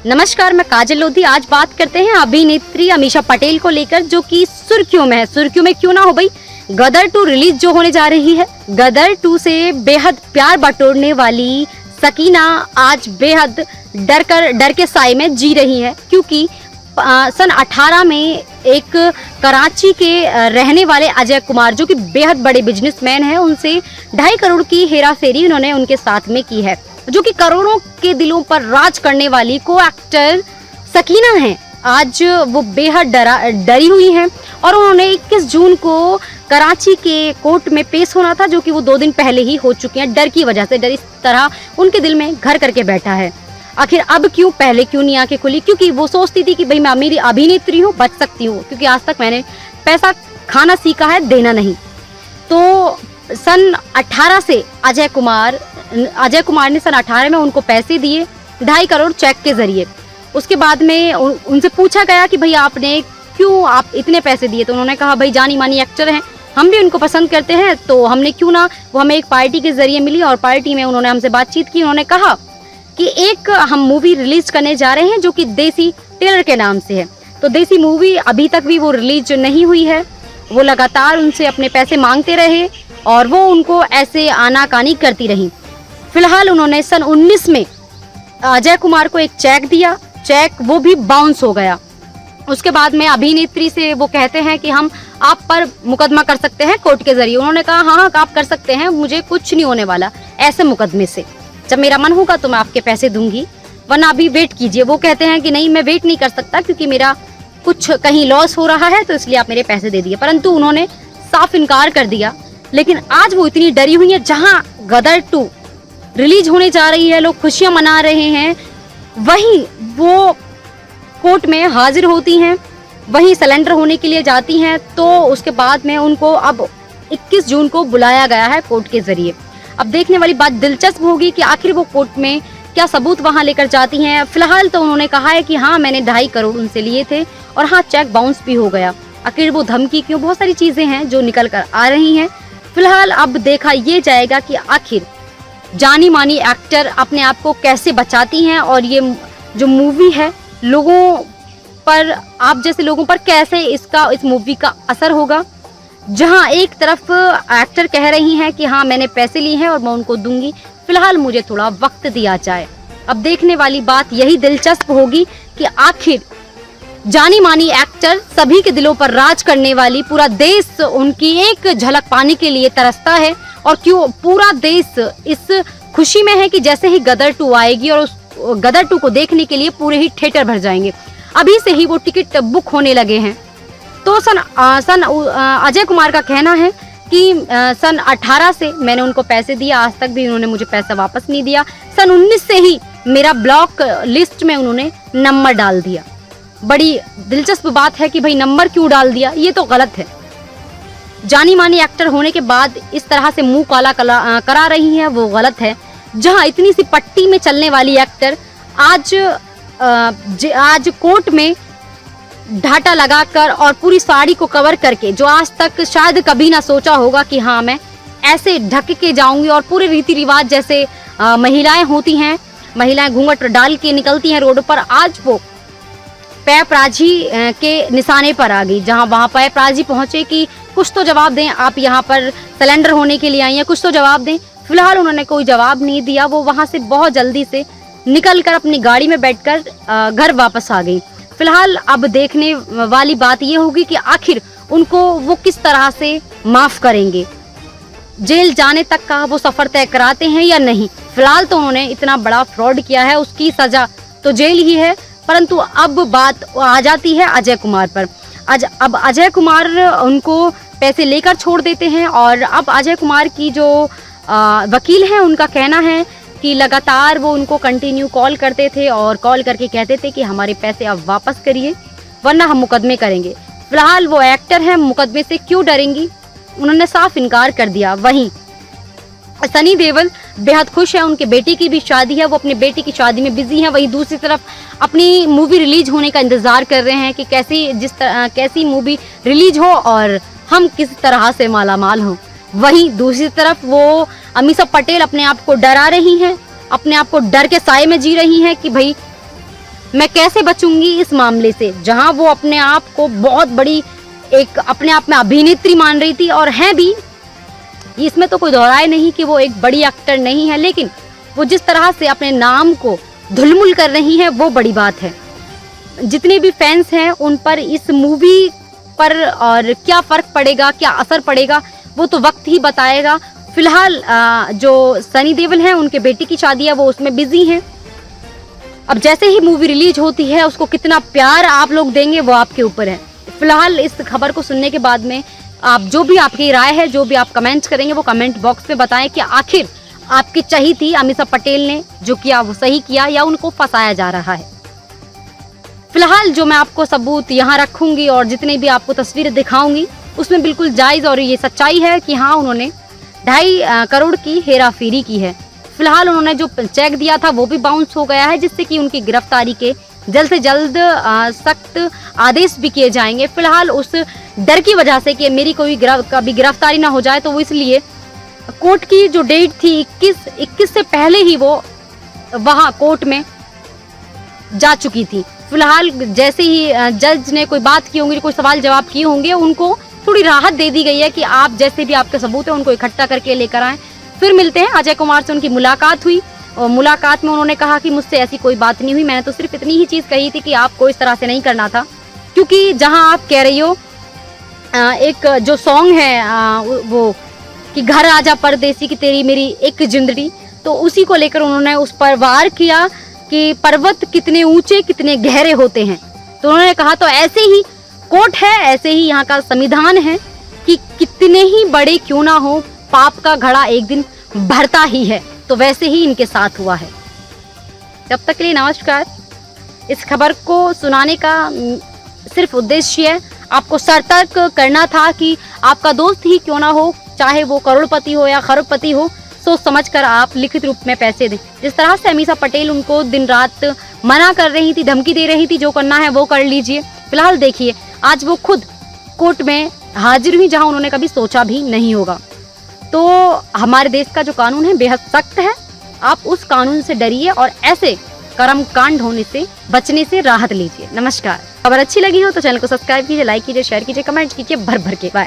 नमस्कार, मैं काजल लोधी। आज बात करते हैं अभिनेत्री अमीषा पटेल को लेकर, जो कि सुर्खियों में है। सुर्खियों में क्यों ना हो भाई, गदर 2 रिलीज जो होने जा रही है। गदर 2 से बेहद प्यार बटोरने वाली सकीना आज बेहद डर के साए में जी रही है, क्योंकि सन 18 में एक कराची के रहने वाले अजय कुमार, जो कि बेहद बड़े बिजनेसमैन हैं, उनसे 2.5 करोड़ की हेराफेरी उन्होंने उनके साथ में की है। जो कि करोड़ों के दिलों पर राज करने वाली को एक्टर सकीना है, आज वो बेहद डरी हुई हैं और उन्होंने 21 जून को कराची के कोर्ट में पेश होना था, जो कि वो 2 दिन पहले ही हो चुके हैं। डर की वजह से, डर इस तरह उनके दिल में घर करके बैठा है। आखिर अब क्यों, पहले क्यों नहीं आके खुली? क्योंकि वो सोचती थी कि भाई मैं मेरी अभिनेत्री हूँ, बच सकती हूँ, क्योंकि आज तक मैंने पैसा खाना सीखा है, देना नहीं। तो सन 18 से अजय कुमार ने सन 18 में उनको पैसे दिए 2.5 करोड़ चेक के जरिए। उसके बाद में उनसे पूछा गया कि भाई आपने क्यों आप इतने पैसे दिए, तो उन्होंने कहा भाई जानी मानी एक्टर हैं, हम भी उनको पसंद करते हैं, तो हमने क्यों ना, वो हमें एक पार्टी के जरिए मिली और पार्टी में उन्होंने हमसे बातचीत की। उन्होंने कहा कि एक हम मूवी रिलीज करने जा रहे हैं जो कि देसी टेलर के नाम से है। तो देसी मूवी अभी तक भी वो रिलीज नहीं हुई है। वो लगातार उनसे अपने पैसे मांगते रहे और वो उनको ऐसे आनाकानी करती रही। फिलहाल उन्होंने सन 19 में अजय कुमार को एक चेक दिया, चेक वो भी बाउंस हो गया। उसके बाद में अभिनेत्री से वो कहते हैं कि हम आप पर मुकदमा कर सकते हैं कोर्ट के जरिए। उन्होंने कहा हाँ आप कर सकते हैं, मुझे कुछ नहीं होने वाला ऐसे मुकदमे से, जब मेरा मन होगा तो मैं आपके पैसे दूंगी, वरना अभी वेट कीजिए। वो कहते हैं कि नहीं मैं वेट नहीं कर सकता, क्योंकि मेरा कुछ कहीं लॉस हो रहा है, तो इसलिए आप मेरे पैसे दे दिए। परंतु उन्होंने साफ इनकार कर दिया। लेकिन आज वो इतनी डरी हुई है, जहां गदर 2 रिलीज होने जा रही है, लोग खुशियां मना रहे हैं, वहीं वो कोर्ट में हाजिर होती हैं, वहीं सरेंडर होने के लिए जाती हैं। तो उसके बाद में उनको अब 21 जून को बुलाया गया है कोर्ट के जरिए। अब देखने वाली बात दिलचस्प होगी कि आखिर वो कोर्ट में क्या सबूत वहां लेकर जाती हैं। फिलहाल तो उन्होंने कहा है कि हाँ मैंने 2.5 करोड़ उनसे लिए थे और हाँ चेक बाउंस भी हो गया। आखिर वो धमकी क्यों, बहुत सारी चीजें हैं जो निकल कर आ रही हैं। फिलहाल अब देखा ये जाएगा कि आखिर जानी मानी एक्टर अपने आप को कैसे बचाती हैं और ये जो मूवी है लोगों पर, आप जैसे लोगों पर कैसे इस मूवी का असर होगा। जहां एक तरफ एक्टर कह रही हैं कि हाँ मैंने पैसे लिए हैं और मैं उनको दूंगी, फिलहाल मुझे थोड़ा वक्त दिया जाए। अब देखने वाली बात यही दिलचस्प होगी कि आखिर जानी मानी एक्टर, सभी के दिलों पर राज करने वाली, पूरा देश उनकी एक झलक पाने के लिए तरसता है। और क्यों पूरा देश इस खुशी में है कि जैसे ही गदर 2 आएगी और उस गदर 2 को देखने के लिए पूरे ही थिएटर भर जाएंगे। अभी से ही वो टिकट बुक होने लगे हैं। तो अजय कुमार का कहना है कि सन 18 से मैंने उनको पैसे दिए, आज तक भी उन्होंने मुझे पैसा वापस नहीं दिया। सन 19 से ही मेरा ब्लॉक लिस्ट में उन्होंने नंबर डाल दिया। बड़ी दिलचस्प बात है कि भाई नंबर क्यों डाल दिया, ये तो गलत है। जानी मानी एक्टर होने के बाद इस तरह से मुंह काला करा रही है, वो गलत है। जहां इतनी सी पट्टी में चलने वाली एक्टर आज कोर्ट में ढाटा लगाकर और पूरी साड़ी को कवर करके, जो आज तक शायद कभी ना सोचा होगा कि हाँ मैं ऐसे ढक के जाऊंगी, और पूरे रीति रिवाज जैसे महिलाएं होती हैं, महिलाएं घूंघट डाल के निकलती हैं रोड पर, आज वो पैपराजी के निशाने पर आ गई। जहां वहां पैपराजी पहुंचे कि कुछ तो जवाब दें, आप यहाँ पर सिलेंडर होने के लिए आई हैं, कुछ तो जवाब दें। फिलहाल उन्होंने कोई जवाब नहीं दिया। वो वहां से बहुत जल्दी से निकलकर अपनी गाड़ी में बैठकर घर वापस आ गई। फिलहाल अब देखने वाली बात ये होगी कि आखिर उनको वो किस तरह से माफ करेंगे, जेल जाने तक का वो सफर तय कराते हैं या नहीं। फिलहाल तो उन्होंने इतना बड़ा फ्रॉड किया है, उसकी सजा तो जेल ही है। परंतु अब बात आ जाती है अजय कुमार पर। अब अजय कुमार उनको पैसे लेकर छोड़ देते हैं, और अब अजय कुमार की जो वकील हैं उनका कहना है कि लगातार वो उनको कंटिन्यू कॉल करते थे और कॉल करके कहते थे कि हमारे पैसे अब वापस करिए, वरना हम मुकदमे करेंगे। फिलहाल वो एक्टर हैं, मुकदमे से क्यों डरेंगी, उन्होंने साफ इनकार कर दिया। वहीं सनी देओल बेहद खुश है, उनके बेटी की भी शादी है, वो अपने बेटी की शादी में बिजी हैं। वहीं दूसरी तरफ अपनी मूवी रिलीज होने का इंतजार कर रहे हैं कि कैसी मूवी रिलीज हो और हम किस तरह से मालामाल हों। वहीं दूसरी तरफ वो अमीषा पटेल अपने आप को डरा रही हैं, अपने आप को डर के साए में जी रही हैं कि भाई मैं कैसे बचूंगी इस मामले से, जहां वो अपने आप को बहुत बड़ी एक अपने आप में अभिनेत्री मान रही थी और है भी, इसमें तो कोई दोहराए नहीं कि वो एक बड़ी एक्टर नहीं है, लेकिन वो जिस तरह से अपने नाम को धुलमुल कर रही है वो बड़ी बात है। जितने भी फैंस हैं उन पर इस मूवी पर और क्या फर्क पड़ेगा, क्या असर पड़ेगा, वो तो वक्त ही बताएगा। फिलहाल जो सनी देओल हैं उनके बेटी की शादी है, वो उसमें बिजी हैं। अब जैसे ही मूवी रिलीज होती है उसको कितना प्यार आप लोग देंगे वो आपके ऊपर है। फिलहाल इस खबर को सुनने के बाद में आप जो भी आपकी राय है, जो भी आप कमेंट करेंगे वो कमेंट बॉक्स में बताएं कि आखिर आपकी चाहिए थी अमीषा पटेल ने जो किया वो सही किया या उनको फंसाया जा रहा है। फिलहाल जो मैं आपको सबूत यहाँ रखूंगी और जितनी भी आपको तस्वीरें दिखाऊंगी उसमें बिल्कुल जायज और ये सच्चाई है कि हाँ उन्होंने 2.5 करोड़ की हेरा फेरी की है। फिलहाल उन्होंने जो चेक दिया था वो भी बाउंस हो गया है, जिससे कि उनकी गिरफ्तारी के जल्द से जल्द सख्त आदेश भी किए जाएंगे। फिलहाल उस डर की वजह से कि मेरी कोई कभी गिरफ्तारी ना हो जाए, तो वो इसलिए कोर्ट की जो डेट थी 21 से पहले ही वो वहाँ कोर्ट में जा चुकी थी। फिलहाल जैसे ही जज ने कोई बात की होंगी, कोई सवाल जवाब किए होंगे, उनको थोड़ी राहत दे दी गई है कि आप जैसे भी आपके सबूत है उनको इकट्ठा करके लेकर आएं। फिर मिलते हैं। अजय कुमार से उनकी मुलाकात हुई और मुलाकात में उन्होंने कहा कि मुझसे ऐसी कोई बात नहीं हुई, मैंने तो सिर्फ इतनी ही चीज़ कही थी कि आपको इस तरह से नहीं करना था, क्योंकि जहां आप कह रही हो एक जो सॉन्ग है वो कि घर आजा परदेसी की तेरी मेरी एक जिंदड़ी, तो उसी को लेकर उन्होंने उस पर वार किया कि पर्वत कितने ऊंचे कितने गहरे होते हैं। तो उन्होंने कहा तो ऐसे ही कोर्ट है, ऐसे ही यहाँ का संविधान है कि कितने ही बड़े क्यों ना हो, पाप का घड़ा एक दिन भरता ही है। तो वैसे ही इनके साथ हुआ है। तब तक के लिए नमस्कार। इस खबर को सुनाने का सिर्फ उद्देश्य है आपको सतर्क करना था कि आपका दोस्त ही क्यों ना हो, चाहे वो करोड़पति हो या खरबपति हो, सोच समझकर आप लिखित रूप में पैसे दें। जिस तरह से अमीषा पटेल उनको दिन रात मना कर रही थी, धमकी दे रही थी, जो करना है वो कर लीजिए। फिलहाल देखिए आज वो खुद कोर्ट में हाजिर हुई, जहां उन्होंने कभी सोचा भी नहीं होगा। तो हमारे देश का जो कानून है बेहद सख्त है, आप उस कानून से डरिए और ऐसे कर्म कांड होने से बचने से राहत लीजिए। नमस्कार। खबर अच्छी लगी हो तो चैनल को सब्सक्राइब कीजिए, लाइक कीजिए, शेयर कीजिए, कमेंट कीजिए भर भर के। बाय।